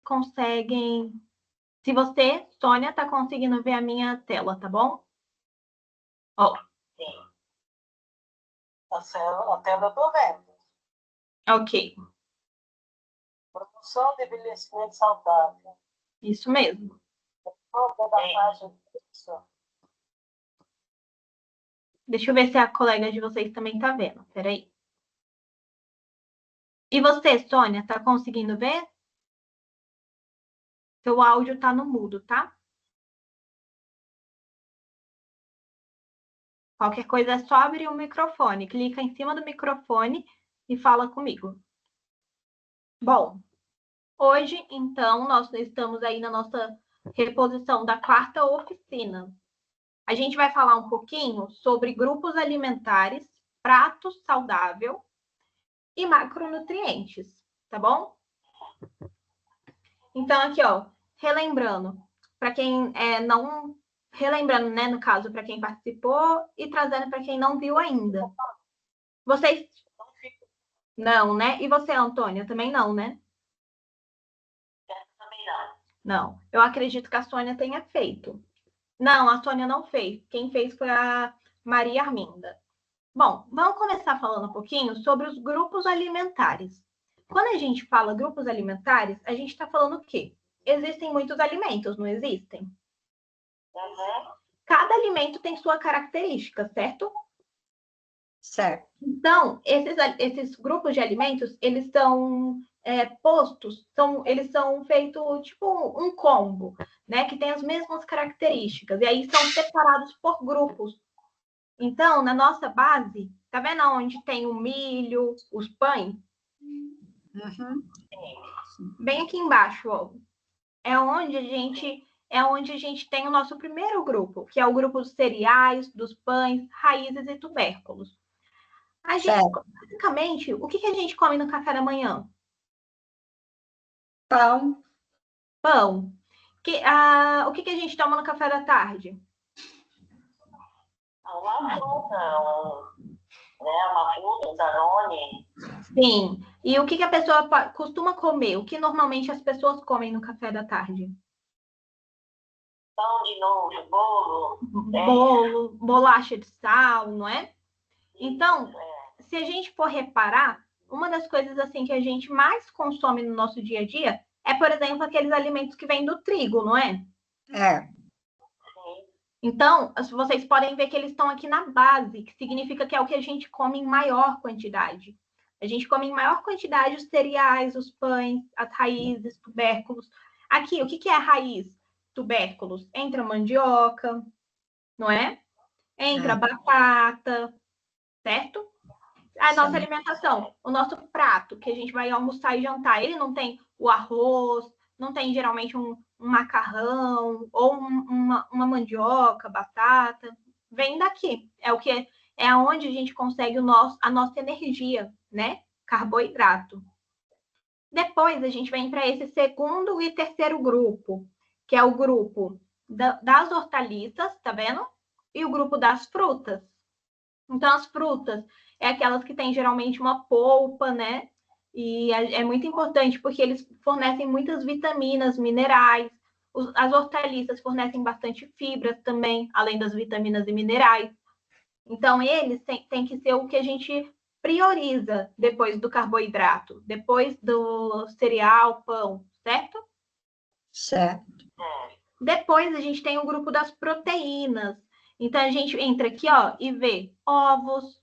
conseguem... Se você, Sônia, tá conseguindo ver a minha tela, tá bom? Ó. Sim. A tela eu tô vendo. Ok. Produção de envelhecimento saudável. Isso mesmo. Deixa eu ver se a colega de vocês também tá vendo. Peraí. E você, Sônia, tá conseguindo ver? Seu áudio tá no mudo, tá? Qualquer coisa é só abrir o microfone. Clica em cima do microfone e fala comigo. Bom, hoje, então, nós estamos aí na nossa reposição da quarta oficina. A gente vai falar um pouquinho sobre grupos alimentares, prato saudável e macronutrientes, tá bom? Então, aqui, ó, relembrando, para quem não... Relembrando, né, no caso, para quem participou e trazendo para quem não viu ainda. Vocês... Não, né? E você, Antônia, também não, né? Também não. Não. Eu acredito que a Sônia tenha feito. Não, a Sônia não fez. Quem fez foi a Maria Arminda. Bom, vamos começar falando um pouquinho sobre os grupos alimentares. Quando a gente fala grupos alimentares, a gente está falando o quê? Existem muitos alimentos, não existem? Uhum. Cada alimento tem sua característica, certo? Certo. Então, esses grupos de alimentos, eles são postos, eles são feitos tipo um combo, né? Que tem as mesmas características. E aí são separados por grupos. Então, na nossa base, tá vendo onde tem o milho, os pães? Uhum. Bem aqui embaixo, ó. É onde a gente tem o nosso primeiro grupo, que é o grupo dos cereais, dos pães, raízes e tubérculos. A gente, basicamente, o que a gente come no café da manhã? Pão. Pão. O que a gente toma no café da tarde? Uma fruta, uma fruta, um danone. Sim. E o que a pessoa costuma comer? O que normalmente as pessoas comem no café da tarde? Pão de novo, bolo. Bolo, bolacha de sal, não é? Então, se a gente for reparar, uma das coisas assim que a gente mais consome no nosso dia a dia é, por exemplo, aqueles alimentos que vêm do trigo, não é? É. Então, vocês podem ver que eles estão aqui na base, que significa que é o que a gente come em maior quantidade. A gente come em maior quantidade os cereais, os pães, as raízes, tubérculos. Aqui, o que é a raiz? Tubérculos. Entra a mandioca, não é? Entra a batata, certo? A nossa alimentação, o nosso prato, que a gente vai almoçar e jantar, ele não tem o arroz, não tem geralmente um macarrão ou uma mandioca, batata. Vem daqui. É onde a gente consegue a nossa energia, né? Carboidrato. Depois a gente vem para esse segundo e terceiro grupo, que é o grupo das hortaliças, tá vendo? E o grupo das frutas. Então, as frutas é aquelas que têm geralmente uma polpa, né? E é muito importante porque eles fornecem muitas vitaminas, minerais. As hortaliças fornecem bastante fibras também, além das vitaminas e minerais. Então, eles têm que ser o que a gente prioriza depois do carboidrato, depois do cereal, pão, certo? Certo. Depois a gente tem o grupo das proteínas. Então, a gente entra aqui, ó, e vê ovos,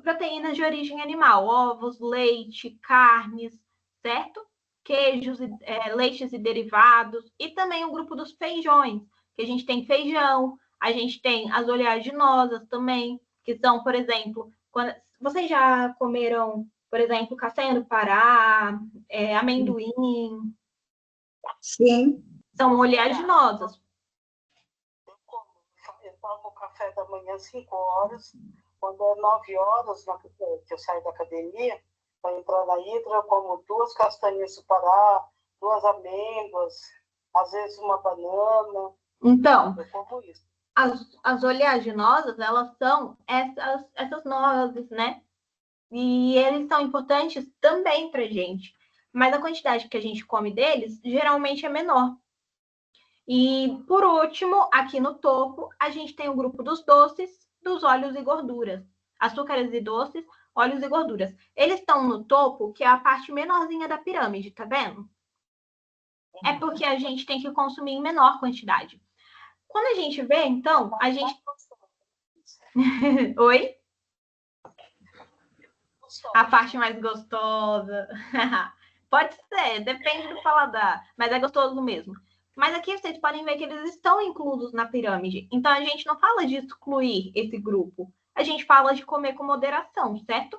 proteínas de origem animal, ovos, leite, carnes, certo? Queijos, leites e derivados. E também o grupo dos feijões, que a gente tem feijão, a gente tem as oleaginosas também, que são, por exemplo, vocês já comeram, por exemplo, castanha do Pará, amendoim? Sim. São oleaginosas. Eu tomo café da manhã às 5 horas. Quando é 9 horas, que eu saio da academia, para entrar na hidra, eu como 2 castanhas do Pará, 2 amêndoas, às vezes uma banana. Então, eu como isso. As oleaginosas, elas são essas nozes, né? E eles são importantes também para gente. mas a quantidade que a gente come deles geralmente é menor. E, por último, aqui no topo, a gente tem o grupo dos doces, dos óleos e gorduras. Açúcares e doces, óleos e gorduras. Eles estão no topo, que é a parte menorzinha da pirâmide, tá vendo? É porque a gente tem que consumir em menor quantidade. Quando a gente vê, então, a gente... Oi? A parte mais gostosa. Pode ser, depende do paladar, mas é gostoso mesmo. Mas aqui vocês podem ver que eles estão inclusos na pirâmide. Então a gente não fala de excluir esse grupo. A gente fala de comer com moderação, certo?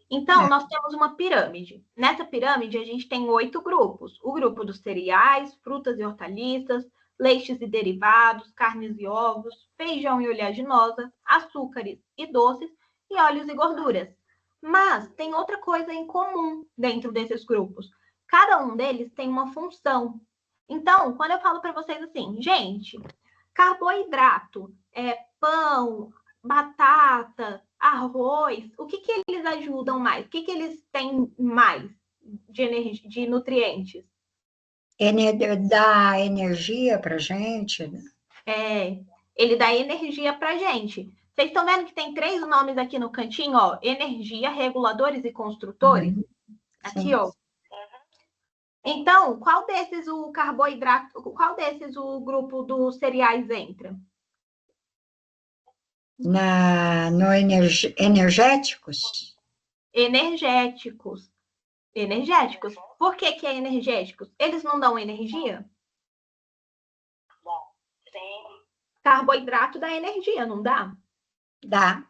Então, nós temos uma pirâmide. Nessa pirâmide, a gente tem 8 grupos. O grupo dos cereais, frutas e hortaliças, leites e derivados, carnes e ovos, feijão e oleaginosa, açúcares e doces, e óleos e gorduras. Mas tem outra coisa em comum dentro desses grupos. Cada um deles tem uma função. Então, quando eu falo para vocês assim, gente, carboidrato é pão, batata, arroz, o que eles ajudam mais? O que eles têm mais de, energia, de nutrientes? Dá energia para gente. Ele dá energia para a gente. Vocês estão vendo que tem 3 nomes aqui no cantinho, ó, energia, reguladores e construtores? Aqui, ó. Então, qual desses o carboidrato, qual desses o grupo dos cereais entra? No energéticos? Energéticos. Energéticos. Por que é energéticos? Eles não dão energia? Sim. Carboidrato dá energia, não dá? Dá.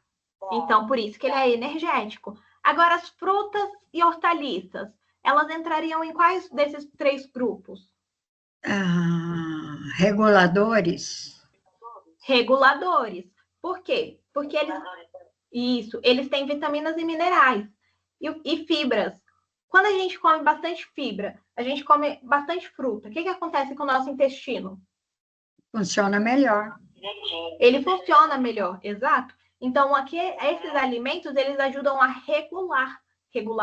Então, por isso que ele é energético. Agora, as frutas e hortaliças, elas entrariam em quais desses 3 grupos? Reguladores? Reguladores. Por quê? Porque eles têm vitaminas e minerais e fibras. Quando a gente come bastante fibra, a gente come bastante fruta, o que acontece com o nosso intestino? Funciona melhor. Ele funciona melhor, exato. Então, aqui, esses alimentos, eles ajudam a regular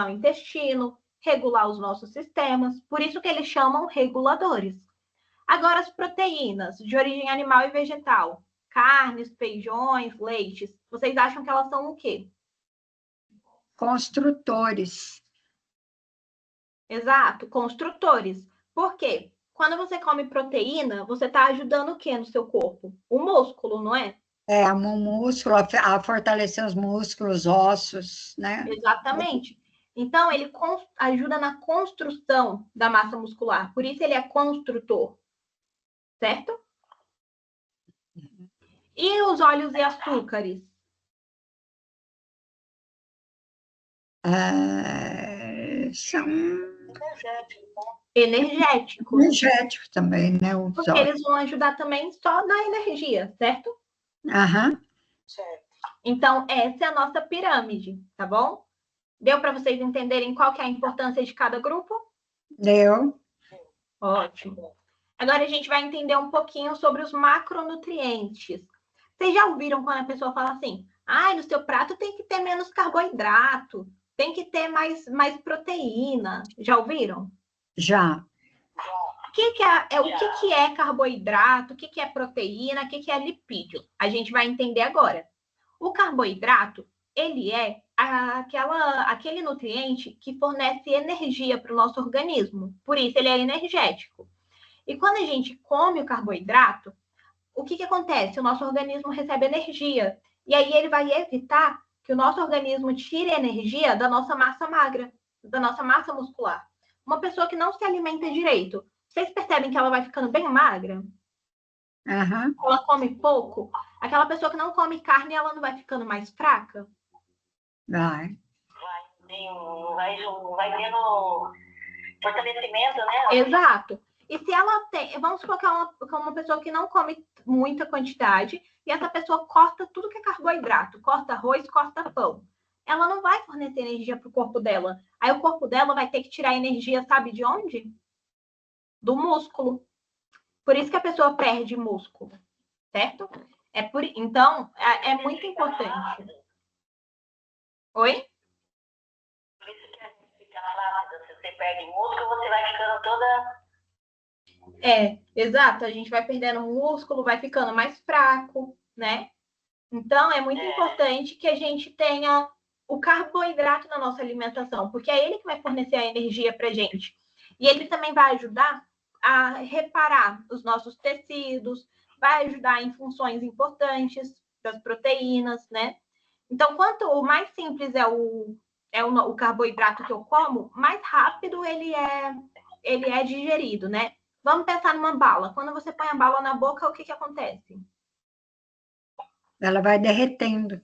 o intestino, regular os nossos sistemas, por isso que eles chamam reguladores. Agora, as proteínas de origem animal e vegetal, carnes, feijões, leites, vocês acham que elas são o quê? Construtores. Exato, construtores. Por quê? Quando você come proteína, você está ajudando o quê no seu corpo? O músculo, não é? É, o músculo, a fortalecer os músculos, ossos, né? Exatamente. Então, ele ajuda na construção da massa muscular. Por isso, ele é construtor. Certo? E os óleos e açúcares? São Energéticos. energéticos também, né? Porque eles vão ajudar também só na energia, certo? Aham. Certo. Então, essa é a nossa pirâmide, tá bom? Deu para vocês entenderem qual que é a importância de cada grupo? Deu. Ótimo. Agora a gente vai entender um pouquinho sobre os macronutrientes. Vocês já ouviram quando a pessoa fala assim, no seu prato tem que ter menos carboidrato, tem que ter mais proteína. Já ouviram? Já. O que é carboidrato, o que é proteína, o que é lipídio? A gente vai entender agora. O carboidrato, ele é aquele nutriente que fornece energia para o nosso organismo. Por isso, ele é energético. E quando a gente come o carboidrato, o que acontece? O nosso organismo recebe energia. E aí ele vai evitar que o nosso organismo tire energia da nossa massa magra, da nossa massa muscular. Uma pessoa que não se alimenta direito, vocês percebem que ela vai ficando bem magra? Aham. Ela come pouco? Aquela pessoa que não come carne, ela não vai ficando mais fraca? Vai. Vai tendo fortalecimento, né? Exato. E se ela tem, vamos supor que é uma pessoa que não come muita quantidade, e essa pessoa corta tudo que é carboidrato, corta arroz, corta pão. Ela não vai fornecer energia para o corpo dela. Aí o corpo dela vai ter que tirar energia, sabe de onde? Do músculo. Por isso que a pessoa perde músculo, certo? Então, é muito importante. Oi? rápida. Se você perde músculo, você vai ficando toda... Exato. A gente vai perdendo músculo, vai ficando mais fraco, né? Então, é muito importante que a gente tenha o carboidrato na nossa alimentação, porque é ele que vai fornecer a energia para a gente. E ele também vai ajudar a reparar os nossos tecidos, vai ajudar em funções importantes das proteínas, né? Então, quanto mais simples é o carboidrato que eu como, mais rápido ele é digerido, né? Vamos pensar numa bala. Quando você põe a bala na boca, o que acontece? Ela vai derretendo.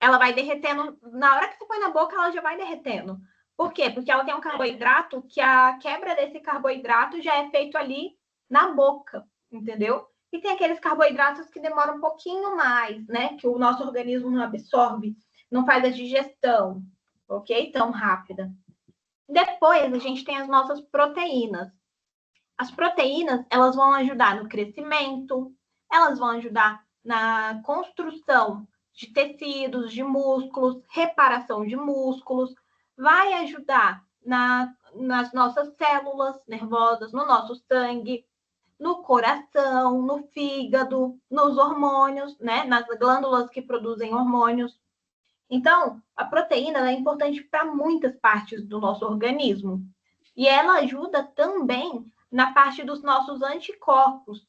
Ela vai derretendo. Na hora que você põe na boca, ela já vai derretendo. Por quê? Porque ela tem um carboidrato que a quebra desse carboidrato já é feito ali na boca, entendeu? E tem aqueles carboidratos que demoram um pouquinho mais, né? Que o nosso organismo não absorve, não faz a digestão, ok? Tão rápida. Depois, a gente tem as nossas proteínas. As proteínas, elas vão ajudar no crescimento, elas vão ajudar na construção de tecidos, de músculos, reparação de músculos, vai ajudar nas nossas células nervosas, no nosso sangue, no coração, no fígado, nos hormônios, né? Nas glândulas que produzem hormônios. Então, a proteína é importante para muitas partes do nosso organismo. E ela ajuda também na parte dos nossos anticorpos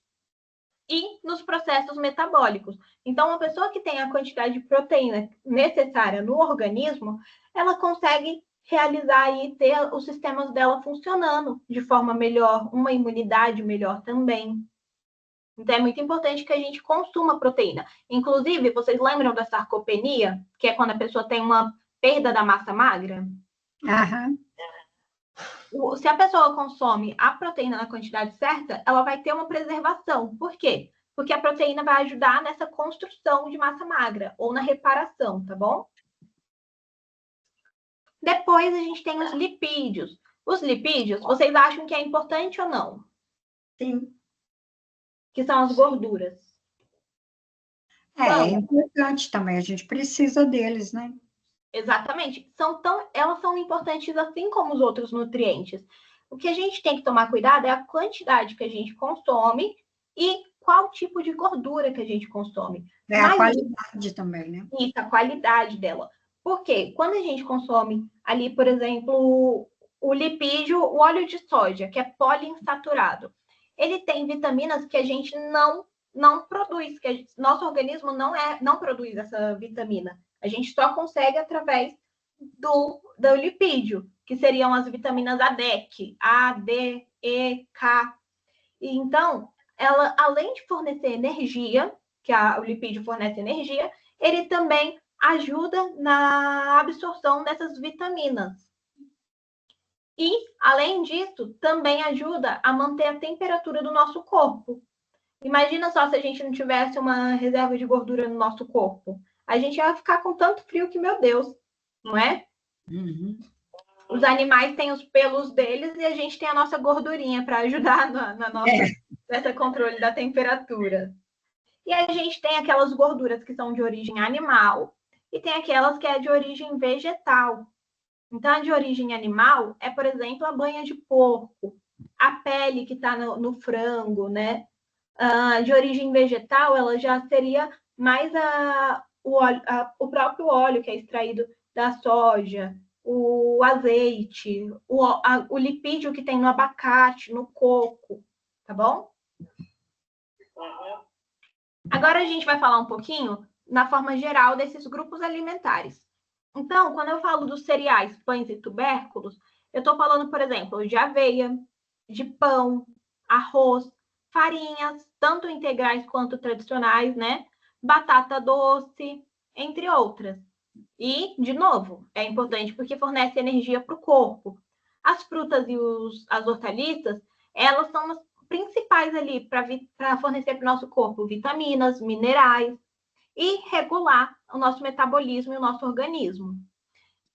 e nos processos metabólicos. Então, uma pessoa que tem a quantidade de proteína necessária no organismo, ela consegue realizar e ter os sistemas dela funcionando de forma melhor, uma imunidade melhor também. Então, é muito importante que a gente consuma proteína. Inclusive, vocês lembram da sarcopenia, que é quando a pessoa tem uma perda da massa magra? Aham. Se a pessoa consome a proteína na quantidade certa, ela vai ter uma preservação. Por quê? Porque a proteína vai ajudar nessa construção de massa magra ou na reparação, tá bom? Depois a gente tem os lipídios. Os lipídios, vocês acham que é importante ou não? Sim. Que são as gorduras. É importante também, a gente precisa deles, né? Exatamente. Elas são importantes assim como os outros nutrientes. O que a gente tem que tomar cuidado é a quantidade que a gente consome e qual tipo de gordura que a gente consome. A qualidade também, né? Isso, a qualidade dela. Porque quando a gente consome ali, por exemplo, o lipídio, o óleo de soja, que é poliinsaturado, ele tem vitaminas que a gente não produz, que nosso organismo não produz essa vitamina. A gente só consegue através do lipídio, que seriam as vitaminas ADEC, A, D, E, K. E, então, ela, além de fornecer energia, que o lipídio fornece energia, ele também ajuda na absorção dessas vitaminas. E, além disso, também ajuda a manter a temperatura do nosso corpo. Imagina só se a gente não tivesse uma reserva de gordura no nosso corpo. A gente ia ficar com tanto frio que, meu Deus, não é? Uhum. Os animais têm os pelos deles e a gente tem a nossa gordurinha para ajudar nessa controle da temperatura. E a gente tem aquelas gorduras que são de origem animal e tem aquelas que é de origem vegetal. Então, a de origem animal é, por exemplo, a banha de porco, a pele que está no frango, né? De origem vegetal, ela já seria mais o próprio óleo que é extraído da soja, o azeite, o lipídio que tem no abacate, no coco, tá bom? Agora a gente vai falar um pouquinho na forma geral desses grupos alimentares. Então, quando eu falo dos cereais, pães e tubérculos, eu estou falando, por exemplo, de aveia, de pão, arroz, farinhas, tanto integrais quanto tradicionais, né? Batata doce, entre outras. E, de novo, é importante porque fornece energia para o corpo. As frutas e as hortaliças, elas são as principais ali para fornecer para o nosso corpo vitaminas, minerais e regular o nosso metabolismo e o nosso organismo.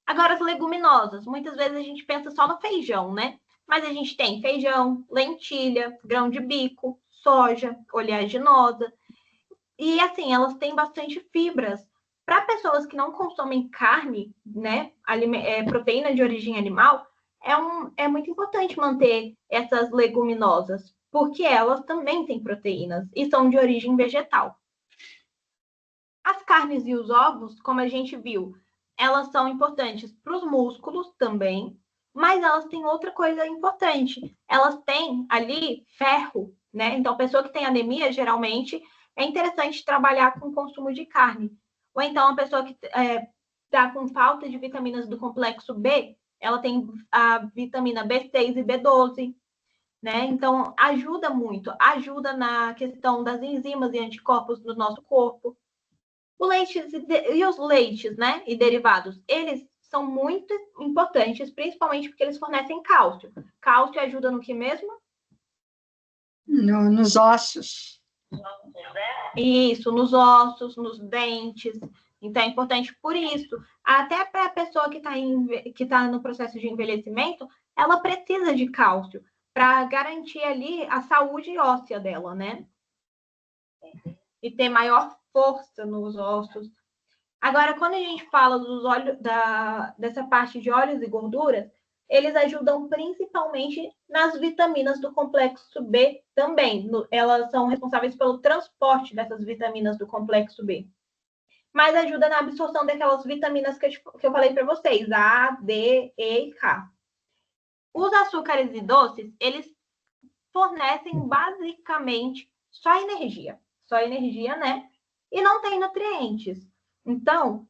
Agora, as leguminosas. Muitas vezes a gente pensa só no feijão, né? Mas a gente tem feijão, lentilha, grão de bico, soja, oleaginosa. E, assim, elas têm bastante fibras Para pessoas que não consomem carne, né, proteína de origem animal, é muito importante manter essas leguminosas, porque elas também têm proteínas e são de origem vegetal. As carnes e os ovos, como a gente viu, elas são importantes para os músculos também, mas elas têm outra coisa importante. Elas têm ali ferro, né? Então, a pessoa que tem anemia, geralmente, é interessante trabalhar com o consumo de carne. Ou então, a pessoa que está com falta de vitaminas do complexo B, ela tem a vitamina B6 e B12, né? Então, ajuda muito, ajuda na questão das enzimas e anticorpos do nosso corpo. Os leites, né, e derivados, eles são muito importantes, principalmente porque eles fornecem cálcio. Cálcio ajuda no que mesmo? Nos ossos. Isso, nos ossos, nos dentes. Então, é importante por isso. Até para a pessoa que tá no processo de envelhecimento, ela precisa de cálcio para garantir ali a saúde óssea dela, né? E ter maior força nos ossos. Agora, quando a gente fala dessa parte de óleos e gorduras, eles ajudam principalmente nas vitaminas do complexo B também. Elas são responsáveis pelo transporte dessas vitaminas do complexo B. Mas ajuda na absorção daquelas vitaminas que eu falei para vocês, A, D, E e K. Os açúcares e doces, eles fornecem basicamente só energia, né? E não tem nutrientes. Então,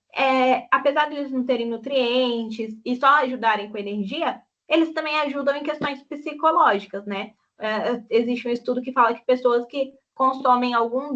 apesar de eles não terem nutrientes e só ajudarem com energia, eles também ajudam em questões psicológicas, né? Existe um estudo que fala que pessoas que consomem algum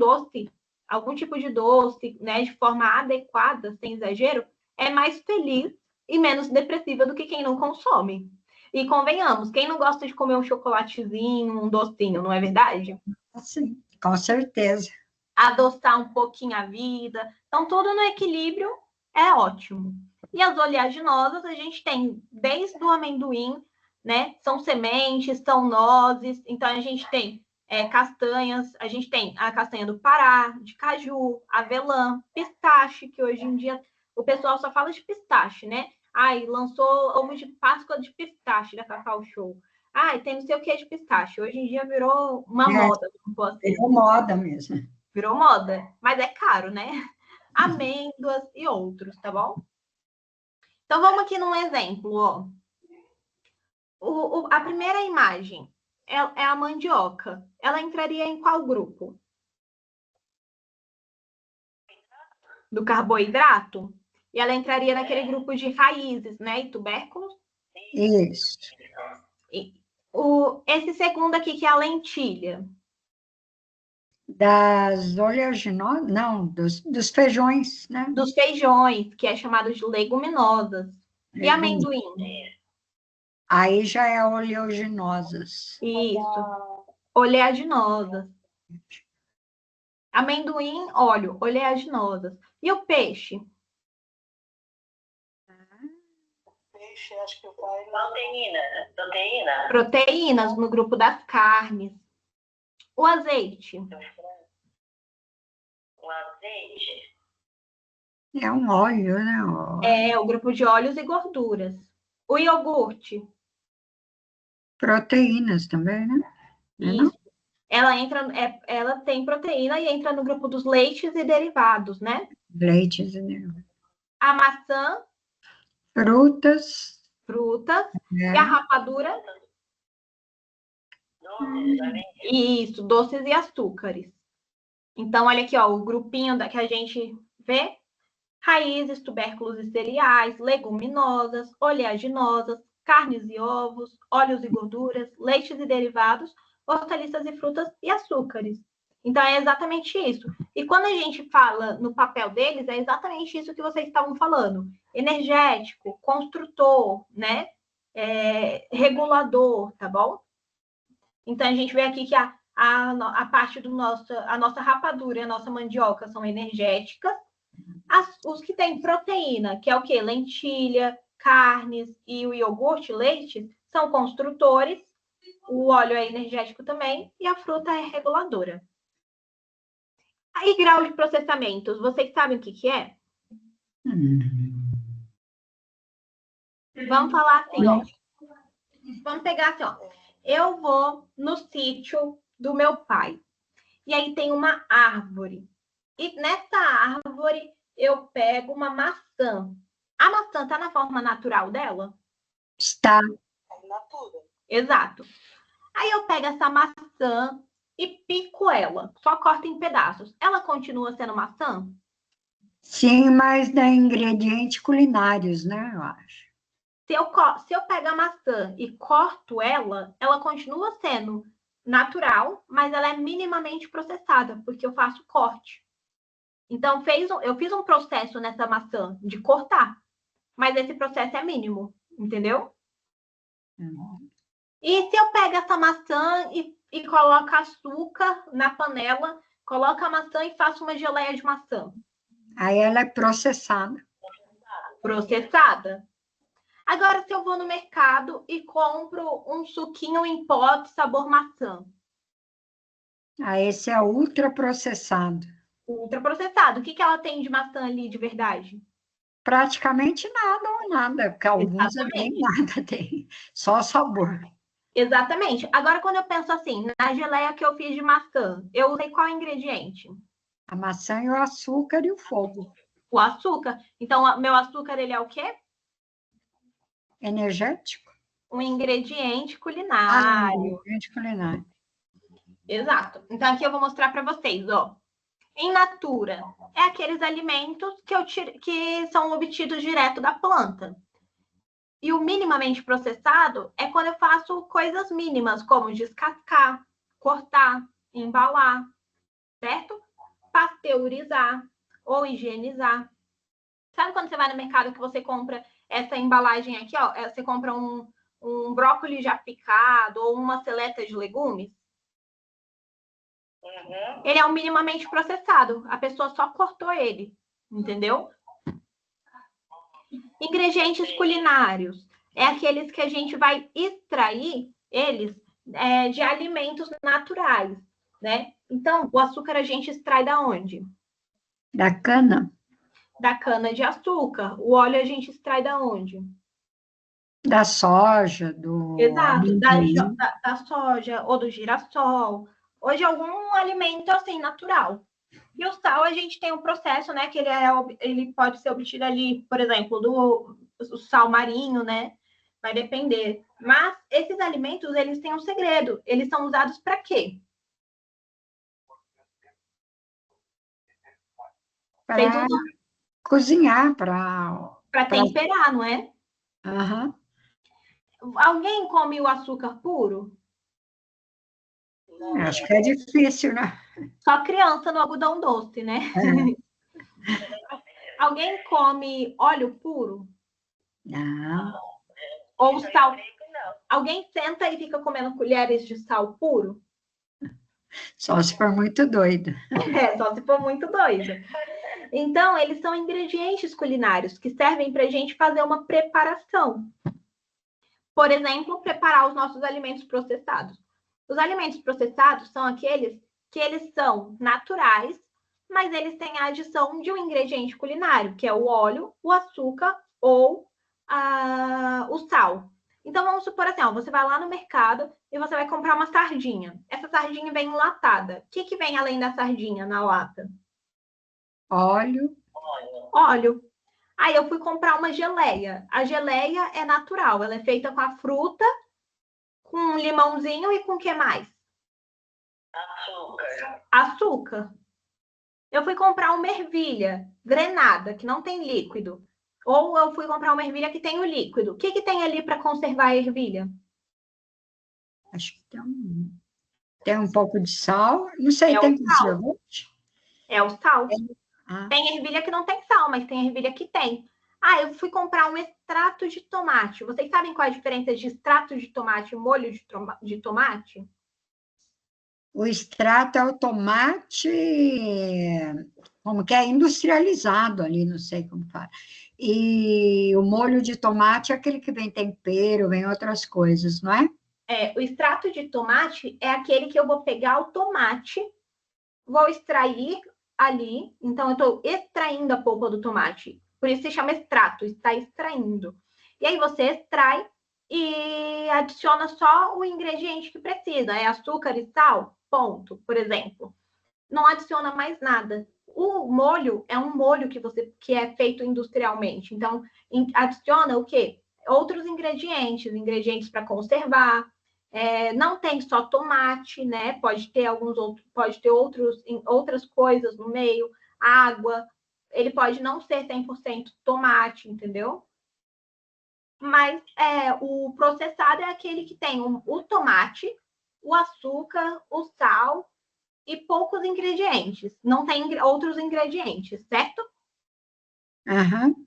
tipo de doce, né, de forma adequada, sem exagero, é mais feliz e menos depressiva do que quem não consome. E convenhamos, quem não gosta de comer um chocolatezinho, um docinho, não é verdade? Sim, com certeza. Adoçar um pouquinho a vida. Então, tudo no equilíbrio é ótimo. E as oleaginosas, a gente tem desde o amendoim, né? São sementes, são nozes. Então, a gente tem castanhas, a gente tem a castanha do Pará, de caju, avelã, pistache, que hoje em dia o pessoal só fala de pistache, né? Ai, lançou ovo de Páscoa de pistache da Cacau Show. Ai, tem não sei o que de pistache. Hoje em dia virou uma moda. Virou moda mesmo. Virou moda, mas é caro, né? Amêndoas e outros, tá bom? Então, vamos aqui num exemplo, ó. A primeira imagem é a mandioca. Ela entraria em qual grupo? Do carboidrato? E ela entraria naquele grupo de raízes, né? E tubérculos? Isso. Esse segundo aqui, que é a lentilha. Das oleaginosas, não, dos feijões, né? Dos feijões, que é chamado de leguminosas. E amendoim? Aí já é oleaginosas. Isso. Oleaginosas. Amendoim, óleo, oleaginosas. E o peixe? Peixe, acho que vai... Proteína. Proteínas no grupo das carnes. O azeite? O azeite. É um óleo, né? É o grupo de óleos e gorduras. O iogurte? Proteínas também, né? Isso. Ela tem proteína e entra no grupo dos leites e derivados, né? Leites e derivados. A maçã? Frutas. E a rapadura? Isso, doces e açúcares. Então, olha aqui, ó, o grupinho que a gente vê: raízes, tubérculos e cereais, leguminosas, oleaginosas, carnes e ovos, óleos e gorduras, leites e derivados, hortaliças e frutas e açúcares. Então, é exatamente isso. E quando a gente fala no papel deles, é exatamente isso que vocês estavam falando: energético, construtor, né? Regulador, tá bom? Então, a gente vê aqui que a parte a nossa rapadura e a nossa mandioca são energéticas. Os que têm proteína, que é o quê? Lentilha, carnes e o iogurte, leite, são construtores. O óleo é energético também e a fruta é reguladora. Aí, grau de processamento, vocês sabem o que é? Hum. Vamos falar assim, ó. Vamos pegar assim, ó. Eu vou no sítio do meu pai. E aí tem uma árvore. E nessa árvore eu pego uma maçã. A maçã tá na forma natural dela? Está. É in natura. Exato. Aí eu pego essa maçã e pico ela. Só corto em pedaços. Ela continua sendo maçã? Sim, mas da ingredientes culinários, né, eu acho. Se eu pego a maçã e corto ela, ela continua sendo natural, mas ela é minimamente processada, porque eu faço corte. Então, eu fiz um processo nessa maçã de cortar, mas esse processo é mínimo, entendeu? E se eu pego essa maçã e coloco açúcar na panela, coloco a maçã e faço uma geleia de maçã? Aí ela é processada. Processada. Agora, se eu vou no mercado e compro um suquinho em pote sabor maçã? Aí esse é ultraprocessado. Ultraprocessado. O que ela tem de maçã ali de verdade? Praticamente nada ou nada, porque alguns nem nada tem, só sabor. Exatamente. Agora, quando eu penso assim, na geleia que eu fiz de maçã, eu usei qual ingrediente? A maçã e o açúcar e o fogo. O açúcar. Então, meu açúcar, ele é o quê? Energético? Um ingrediente Ah, culinário. ingrediente culinário. Exato. Então, aqui eu vou mostrar para vocês, ó. In natura é aqueles alimentos que são obtidos direto da planta. E o minimamente processado é quando eu faço coisas mínimas, como descascar, cortar, embalar, certo? Pasteurizar ou higienizar. Sabe quando você vai no mercado que você compra essa embalagem aqui, ó? Você compra um brócolis já picado ou uma seleta de legumes? Ele é o minimamente processado. A pessoa só cortou ele, entendeu? Ingredientes culinários é aqueles que a gente vai extrair eles de alimentos naturais, né? Então, o açúcar a gente extrai da onde? Da cana? Da cana de açúcar. O óleo a gente extrai da onde? Da soja, do Exato, amendoim. da soja ou do girassol, ou de algum alimento assim natural. E o sal, a gente tem um processo, né, que ele pode ser obtido ali, por exemplo, do sal marinho, né? Vai depender. Mas esses alimentos, eles têm um segredo. Eles são usados para quê? Para cozinhar, Para temperar, não é? Uhum. Alguém come o açúcar puro? Acho que é difícil, né? Só criança no algodão doce, né? Alguém come óleo puro? Não. Ou sal? Alguém senta e fica comendo colheres de sal puro? Só se for muito doido. Só se for muito doido. Então, eles são ingredientes culinários que servem para a gente fazer uma preparação. Por exemplo, preparar os nossos alimentos processados. Os alimentos processados são aqueles que eles são naturais, mas eles têm a adição de um ingrediente culinário, que é o óleo, o açúcar ou o sal. Então, vamos supor assim, ó, você vai lá no mercado e você vai comprar uma sardinha. Essa sardinha vem enlatada. O que vem além da sardinha na lata? Óleo. Óleo. Aí eu fui comprar uma geleia. A geleia é natural, ela é feita com a fruta, com um limãozinho e com o que mais? Açúcar. Açúcar. Eu fui comprar uma ervilha grenada, que não tem líquido. Ou eu fui comprar uma ervilha que tem o líquido. O que tem ali para conservar a ervilha? Acho que tem um pouco de sal. Não sei, tem conservante? É o sal. Ah. Tem ervilha que não tem sal, mas tem ervilha que tem. Ah, eu fui comprar um extrato de tomate. Vocês sabem qual é a diferença de extrato de tomate e molho de tomate? O extrato é o tomate, como que é industrializado ali, não sei como fala. E o molho de tomate é aquele que vem tempero, vem outras coisas, não é? O extrato de tomate é aquele que eu vou pegar o tomate, vou extrair ali, então eu estou extraindo a polpa do tomate. Por isso se chama extrato, está extraindo. E aí você extrai e adiciona só o ingrediente que precisa, é açúcar e sal, ponto, por exemplo. Não adiciona mais nada. O molho é um molho que é feito industrialmente. Então, adiciona o quê? Outros ingredientes para conservar. Não tem só tomate, né? Pode ter outras coisas no meio, água. Ele pode não ser 100% tomate, entendeu? Mas o processado é aquele que tem o tomate, o açúcar, o sal e poucos ingredientes. Não tem outros ingredientes, certo? Uhum.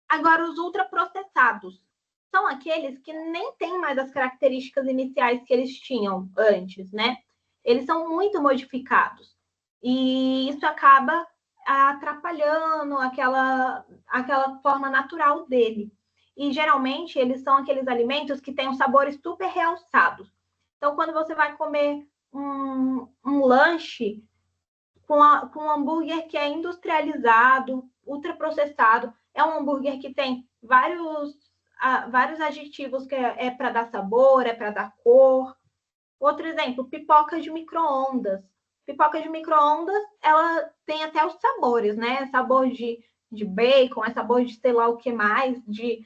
Agora, os ultraprocessados são aqueles que nem têm mais as características iniciais que eles tinham antes, né? Eles são muito modificados. E isso acaba atrapalhando aquela forma natural dele. E, geralmente, eles são aqueles alimentos que têm os sabores super realçados. Então, quando você vai comer um lanche com um hambúrguer que é industrializado, ultraprocessado, é um hambúrguer que tem vários adjetivos que é para dar sabor, é para dar cor. Outro exemplo, pipoca de micro-ondas. Pipoca de micro-ondas, ela tem até os sabores, né? Sabor de bacon, é sabor de sei lá o que mais, de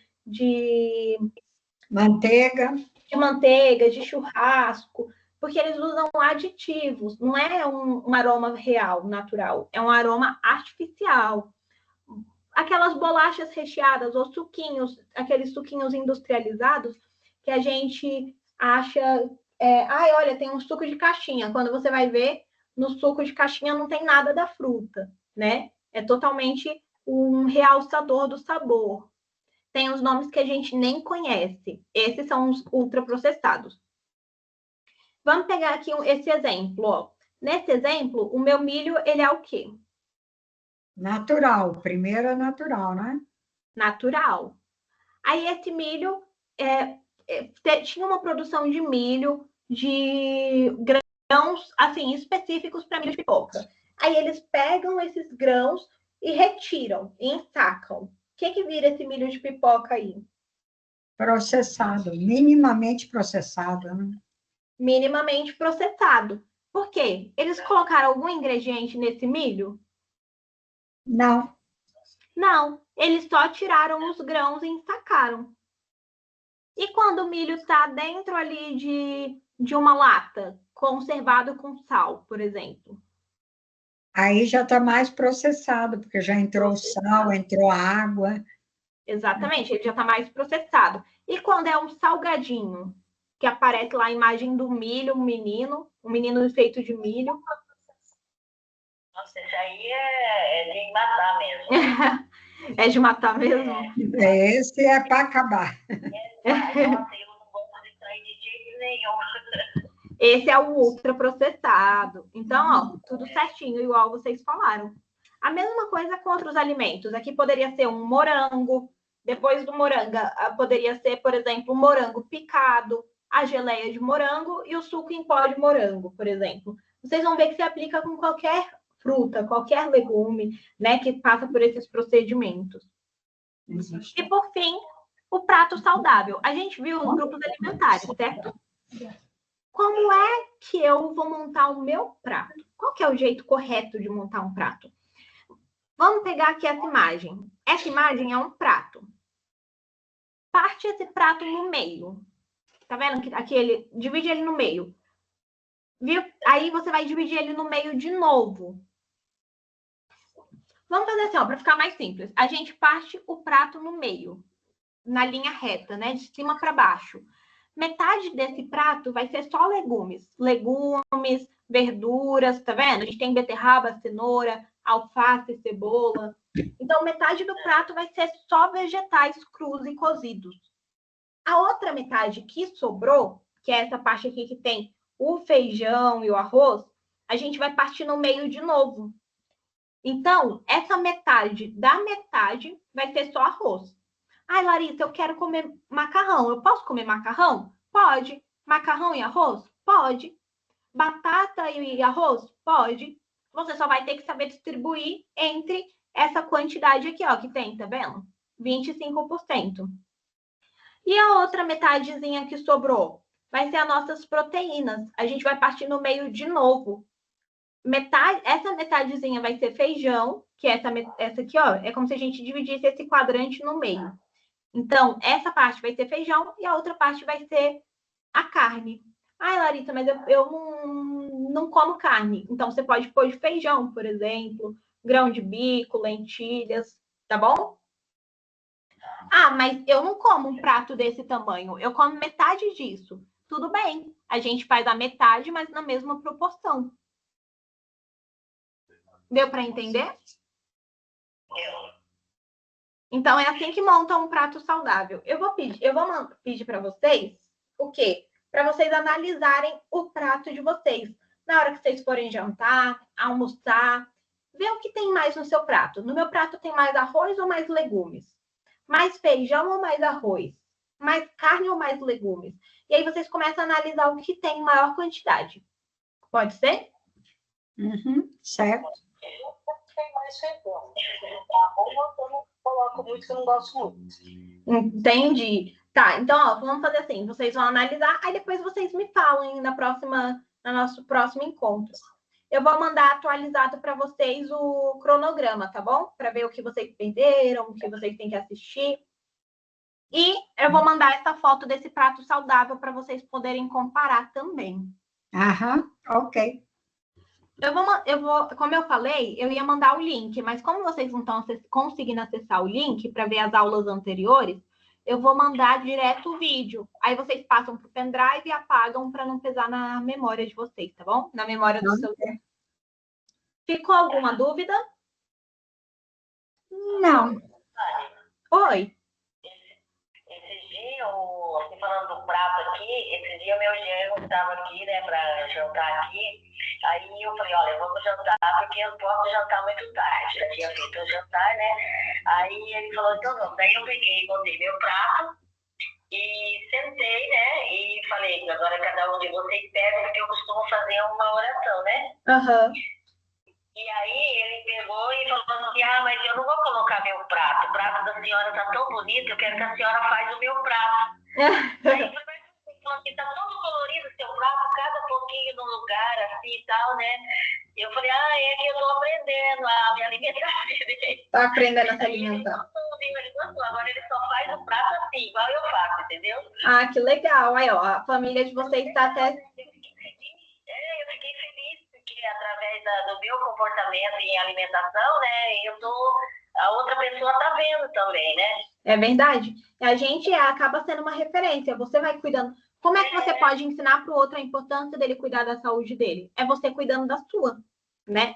Manteiga. De manteiga, de churrasco, porque eles usam aditivos, não é um aroma real, natural, é um aroma artificial. Aquelas bolachas recheadas ou suquinhos, aqueles suquinhos industrializados que a gente acha, olha, tem um suco de caixinha. Quando você vai ver, no suco de caixinha não tem nada da fruta, né? É totalmente um realçador do sabor. Tem os nomes que a gente nem conhece. Esses são os ultraprocessados. Vamos pegar aqui esse exemplo. Ó. Nesse exemplo, o meu milho, ele é o quê? Natural. Primeiro é natural, né? Natural. Aí esse milho tinha uma produção de milho, de grãos, assim, específicos para milho de pipoca. Aí eles pegam esses grãos e retiram, e ensacam. O que vira esse milho de pipoca aí? Processado, minimamente processado, né? Minimamente processado. Por quê? Eles colocaram algum ingrediente nesse milho? Não. Não, eles só tiraram os grãos e ensacaram. E quando o milho está dentro ali de uma lata, conservado com sal, por exemplo? Aí já está mais processado, porque já entrou o sal, entrou a água. Exatamente, ele já está mais processado. E quando é um salgadinho, que aparece lá a imagem do milho, um menino feito de milho. Nossa, isso aí é de matar mesmo. É de matar mesmo? Esse é para acabar. Nossa, eu não gosto de sair de jeito nenhum. Esse é o ultraprocessado. Então, ó, tudo certinho, igual vocês falaram. A mesma coisa com outros alimentos. Aqui poderia ser um morango. Depois do morango, poderia ser, por exemplo, um morango picado, a geleia de morango e o suco em pó de morango, por exemplo. Vocês vão ver que se aplica com qualquer fruta, qualquer legume, né, que passa por esses procedimentos. E, por fim, o prato saudável. A gente viu os grupos alimentares, certo? Como é que eu vou montar o meu prato? Qual que é o jeito correto de montar um prato? Vamos pegar aqui essa imagem. Essa imagem é um prato. Parte esse prato no meio. Tá vendo que aqui ele divide ele no meio. Viu? Aí você vai dividir ele no meio de novo. Vamos fazer assim, ó, para ficar mais simples. A gente parte o prato no meio, na linha reta, né, de cima para baixo. Metade desse prato vai ser só legumes. Legumes, verduras, tá vendo? A gente tem beterraba, cenoura, alface, cebola. Então, metade do prato vai ser só vegetais crus e cozidos. A outra metade que sobrou, que é essa parte aqui que tem o feijão e o arroz, a gente vai partir no meio de novo. Então, essa metade da metade vai ser só arroz. Ai, Larissa, eu quero comer macarrão. Eu posso comer macarrão? Pode. Macarrão e arroz? Pode. Batata e arroz? Pode. Você só vai ter que saber distribuir entre essa quantidade aqui, ó, que tem, tá vendo? 25%. E a outra metadezinha que sobrou vai ser as nossas proteínas. A gente vai partir no meio de novo. Essa metadezinha vai ser feijão, que essa aqui, ó, é como se a gente dividisse esse quadrante no meio. Então, essa parte vai ser feijão e a outra parte vai ser a carne. Ai, Larissa, mas eu não como carne. Então, você pode pôr de feijão, por exemplo, grão de bico, lentilhas, tá bom? Ah, mas eu não como um prato desse tamanho, eu como metade disso. Tudo bem, a gente faz a metade, mas na mesma proporção. Deu para entender? Então, é assim que monta um prato saudável. Eu vou pedir para vocês o quê? Para vocês analisarem o prato de vocês. Na hora que vocês forem jantar, almoçar, ver o que tem mais no seu prato. No meu prato tem mais arroz ou mais legumes? Mais feijão ou mais arroz? Mais carne ou mais legumes? E aí vocês começam a analisar o que tem em maior quantidade. Pode ser? Certo. Tem mais feijão. Arroz eu não coloco muito, que eu não gosto muito. Entendi. Tá, então, ó, vamos fazer assim. Vocês vão analisar, aí depois vocês me falam no nosso próximo encontro. Eu vou mandar atualizado para vocês o cronograma, tá bom? Para ver o que vocês perderam, o que vocês têm que assistir. E eu vou mandar essa foto desse prato saudável para vocês poderem comparar também. Aham, ok. Como eu falei, eu ia mandar o link, mas como vocês não estão conseguindo acessar o link para ver as aulas anteriores, eu vou mandar direto o vídeo. Aí vocês passam para o pendrive e apagam para não pesar na memória de vocês, tá bom? Na memória do seu. Ficou alguma dúvida? Não. Oi. Esse dia, assim, falando do prato aqui, esse dia meu genro estava aqui, né, para jantar aqui. Aí eu falei, olha, vamos jantar, porque eu não posso jantar muito tarde. Já tinha feito o jantar, né? Aí ele falou, então não. Daí eu peguei, botei meu prato e sentei, né? E falei, agora cada um de vocês pega, porque eu costumo fazer uma oração, né? Aham. E aí ele pegou e falou assim, ah, mas eu não vou colocar meu prato. O prato da senhora tá tão bonito, eu quero que a senhora faça o meu prato. Aí eu falou assim, tá todo colorido o seu prato, cada pouquinho no lugar, assim e tal, né? E eu falei, ah, é que eu tô aprendendo a me alimentar direito. Tá aprendendo a se alimentar. Ele gostou, agora ele só faz o prato assim, igual eu faço, entendeu? Ah, que legal. Aí, ó, a família de vocês está até... Eu fiquei feliz, porque através do meu comportamento em alimentação, né, a outra pessoa tá vendo também, né? É verdade. A gente acaba sendo uma referência. Você vai cuidando. Como é que você pode ensinar para o outro a importância dele cuidar da saúde dele? É você cuidando da sua, né?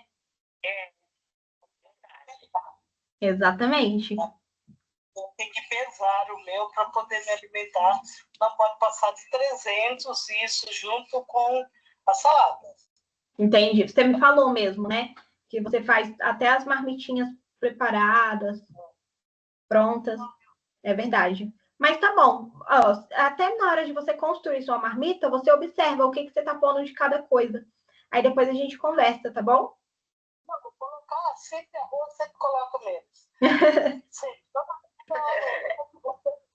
Exatamente. Eu tenho que pesar o meu para poder me alimentar. Não pode passar de 300, isso junto com a salada. Entendi. Você me falou mesmo, né? Que você faz até as marmitinhas preparadas, prontas. É verdade. Mas tá bom. Ó, até na hora de você construir sua marmita, você observa o que você tá pondo de cada coisa. Aí depois a gente conversa, tá bom? Não, vou colocar sempre arroz, sempre coloco menos. Sempre.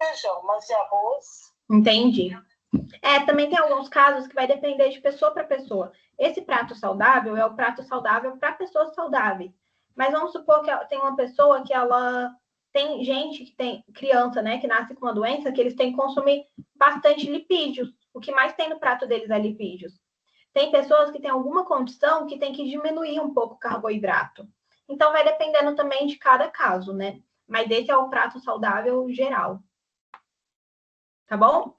Feijão, mas de arroz. Entendi. Também tem alguns casos que vai depender de pessoa para pessoa. Esse prato saudável é o prato saudável para pessoas saudáveis. Mas vamos supor que tem uma pessoa que ela tem gente que tem criança, né, que nasce com uma doença, que eles têm que consumir bastante lipídios. O que mais tem no prato deles é lipídios. Tem pessoas que têm alguma condição que tem que diminuir um pouco o carboidrato. Então vai dependendo também de cada caso, né? Mas esse é o prato saudável geral. Tá bom?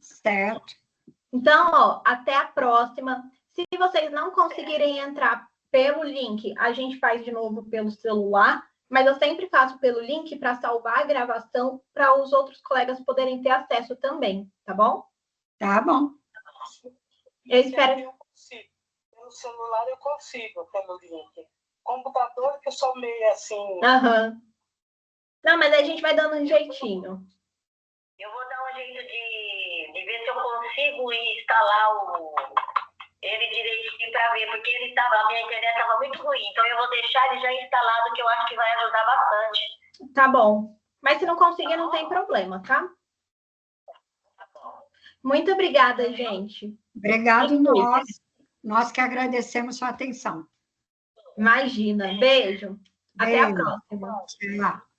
Certo. Então, ó, até a próxima. Se vocês não conseguirem entrar pelo link, a gente faz de novo pelo celular, mas eu sempre faço pelo link para salvar a gravação para os outros colegas poderem ter acesso também, tá bom? Tá bom. Eu espero. Eu consigo. Pelo celular eu consigo, pelo link. Computador que eu sou meio assim. Aham. Não, mas a gente vai dando um jeitinho. Eu vou dar um jeito de ver se eu consigo instalar ele direitinho para ver, porque a minha internet estava muito ruim. Então eu vou deixar ele já instalado, que eu acho que vai ajudar bastante. Tá bom. Mas se não conseguir, não tem problema, tá? Muito obrigada, gente. Obrigado nós que agradecemos sua atenção. Imagina. Beijo. Até a Beijo. próxima. Tchau.